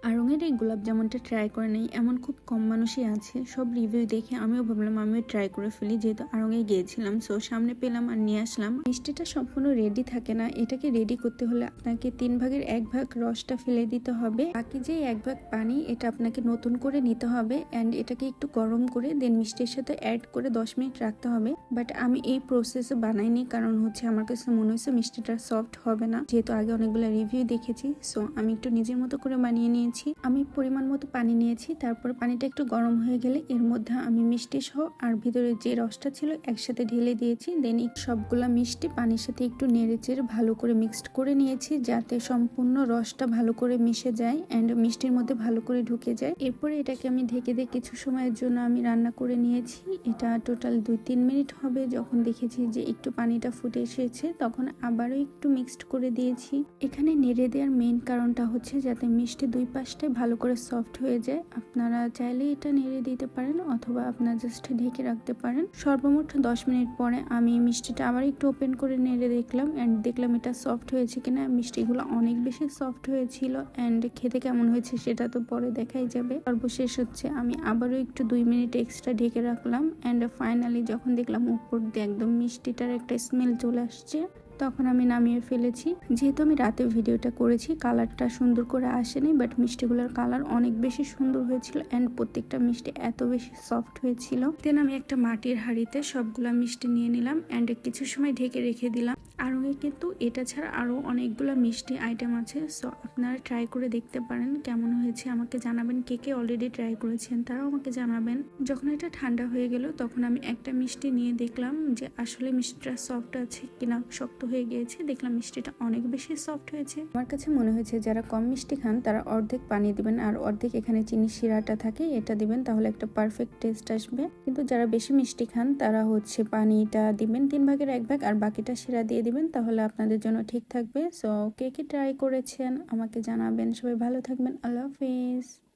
আড়ং-এর এই গোলাপ জামুনটা ট্রাই করে নেই এমন খুব কম মানুষই আছে। সব রিভিউ দেখে আমিও ভাবলাম আমিও ট্রাই করে ফেলি, যেহেতু আড়ং-এ গিয়েছিলাম। সো সামনে পেলাম আর নিয়ে আসলাম। মিষ্টিটা সম্পূর্ণ রেডি থাকে না, এটাকে রেডি করতে হলে আপনাকে 3 ভাগের 1 ভাগ রসটা ফেলে দিতে হবে। বাকি যে 1 ভাগ পানি, এটা আপনাকে নতুন করে নিতে হবে অ্যান্ড এটাকে একটু গরম করে দেন মিষ্টির সাথে অ্যাড করে 10 মিনিট রাখতে হবে। বাট আমি এই প্রসেসে বানাইনি, কারণ হচ্ছে আমার কাছে মনে হয়েছে মিষ্টিটা সফট হবে না, যেহেতু আগে অনেকগুলো রিভিউ দেখেছি। সো আমি একটু নিজের মতো করে বানিয়ে নিয়েছি। আমি পরিমাণ মতো পানি নিয়েছি। তারপর পানিটা একটু গরম হয়ে গেলে এর মধ্যে আমি মিষ্টি সহ আর ভিতরে যে রসটা ছিল একসাথে ঢেলে দিয়েছি। দেন সবগুলা মিষ্টি পানির সাথে একটু নেড়েচেড়ে ভালো করে মিক্সড করে নিয়েছি, যাতে সম্পূর্ণ রসটা ভালো করে মিশে যায় অ্যান্ড মিষ্টির মধ্যে ভালো করে ঢুকে যায়। এরপরে এটাকে আমি ঢেকে দিয়ে কিছু সময়ের জন্য আমি রান্না করে নিয়েছি। এটা টোটাল 2-3 মিনিট হবে। যখন দেখেছি যে একটু পানিটা ফুটে এসেছে, তখন আবারও একটু মিক্সড করে দিয়েছি। এখানে নেড়ে দেওয়ার মেইন কারণটা হচ্ছে যাতে মিষ্টি দুই পাশটায় ভালো করে সফট হয়ে যায়। আপনারা চাইলে এটা নেড়ে দিতে পারেন অথবা আপনারা জাস্ট ঢেকে রাখতে পারেন। সর্বমোট 10 মিনিট পরে আমি মিষ্টিটা আবার একটু ওপেন করে নেড়ে দেখলাম অ্যান্ড দেখলাম এটা সফট হয়েছে কিনা। মিষ্টিগুলো অনেক বেশি সফট হয়েছিল অ্যান্ড খেতে কেমন হয়েছে সেটা তো পরে দেখাই যাবে। সর্বশেষ হচ্ছে আমি আবারও একটু 2 মিনিট এক্সট্রা ঢেকে রাখলাম অ্যান্ড ফাইনালি যখন দেখলাম উপর দিয়ে একদম মিষ্টিটার একটা স্মেল চলে আসছে, তখন আমি নামিয়ে ফেলেছি। যেহেতু আমি রাতে ভিডিওটা করেছি, কালারটা সুন্দর করে আসেনি, বাট মিষ্টিগুলোর কালার অনেক বেশি সুন্দর হয়েছিল অ্যান্ড প্রত্যেকটা মিষ্টি এত বেশি সফট হয়েছিল। দেন আমি একটা মাটির হাঁড়িতে সবগুলা মিষ্টি নিয়ে নিলাম অ্যান্ড কিছু সময় ঢেকে রেখে দিলাম। আড়ং-এ কিন্তু এটা ছাড়া আরও অনেকগুলো মিষ্টি আইটেম আছে। সো আপনারা ট্রাই করে দেখতে পারেন কেমন হয়েছে, আমাকে জানাবেন। কে কে অলরেডি ট্রাই করেছেন তারাও আমাকে জানাবেন। যখন এটা ঠান্ডা হয়ে গেল, তখন আমি একটা মিষ্টি নিয়ে দেখলাম যে আসলে মিষ্টিটা সফট আছে কিনা। শক্ত হয়ে গিয়েছে, দেখলাম মিষ্টিটা অনেক বেশি সফট হয়েছে। আমার কাছে মনে হয়েছে যারা কম মিষ্টি খান তারা অর্ধেক পানি দিবেন আর অর্ধেক এখানে চিনি শিরাটা থাকে এটা দিবেন, তাহলে একটা পারফেক্ট টেস্ট আসবে। কিন্তু যারা বেশি মিষ্টি খান তারা হচ্ছে পানিটা দিবেন 3 ভাগের 1 ভাগ আর বাকিটা শিরা দিয়ে দিবেন, তাহলে আপনাদের জন্য ঠিক থাকবে। সো কে কে ট্রাই করেছেন আমাকে জানাবেন। সবাই ভালো থাকবেন। আল্লাহ হাফিজ।